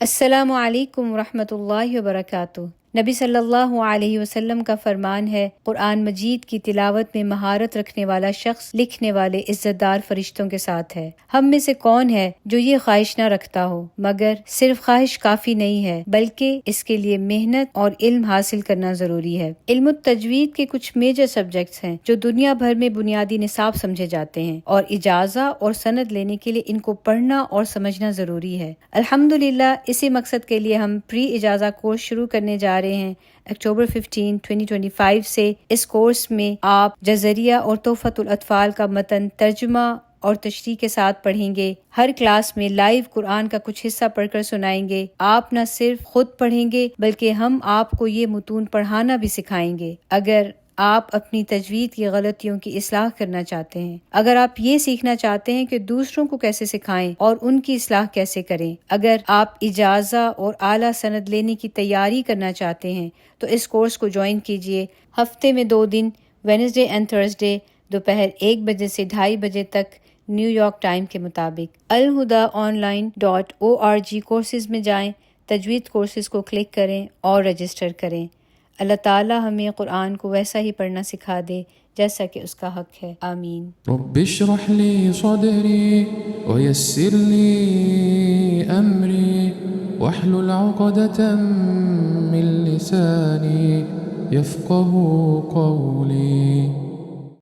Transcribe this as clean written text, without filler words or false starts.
السلام علیکم ورحمۃ اللہ وبرکاتہ۔ نبی صلی اللہ علیہ وسلم کا فرمان ہے، قرآن مجید کی تلاوت میں مہارت رکھنے والا شخص لکھنے والے عزت دار فرشتوں کے ساتھ ہے۔ ہم میں سے کون ہے جو یہ خواہش نہ رکھتا ہو؟ مگر صرف خواہش کافی نہیں ہے، بلکہ اس کے لیے محنت اور علم حاصل کرنا ضروری ہے۔ علم التجوید کے کچھ میجر سبجیکٹس ہیں جو دنیا بھر میں بنیادی نصاب سمجھے جاتے ہیں، اور اجازہ اور سند لینے کے لیے ان کو پڑھنا اور سمجھنا ضروری ہے۔ الحمدللہ اسی مقصد کے لیے ہم پری اجازہ کورس شروع کرنے جا رہے ہیں۔ اکتوبر 15، 2025 سے اس کورس میں آپ جزریہ اور تحفۃ الاطفال کا متن ترجمہ اور تشریح کے ساتھ پڑھیں گے۔ ہر کلاس میں لائیو قرآن کا کچھ حصہ پڑھ کر سنائیں گے۔ آپ نہ صرف خود پڑھیں گے بلکہ ہم آپ کو یہ متون پڑھانا بھی سکھائیں گے۔ اگر آپ اپنی تجوید کی غلطیوں کی اصلاح کرنا چاہتے ہیں، اگر آپ یہ سیکھنا چاہتے ہیں کہ دوسروں کو کیسے سکھائیں اور ان کی اصلاح کیسے کریں، اگر آپ اجازہ اور اعلیٰ سند لینے کی تیاری کرنا چاہتے ہیں تو اس کورس کو جوائن کیجیے۔ ہفتے میں 2 دن، وینسڈے اینڈ تھرسڈے، دوپہر 1 بجے سے 2:30 بجے تک نیو یارک ٹائم کے مطابق۔ alhudaonline.org کورسز میں جائیں، تجوید کورسز کو کلک کریں اور رجسٹر کریں۔ اللہ تعالیٰ ہمیں قرآن کو ویسا ہی پڑھنا سکھا دے جیسا کہ اس کا حق ہے، آمین۔ رب اشرح لي صدري ويسر لي أمري واحلل عقدة من لساني يفقه قولي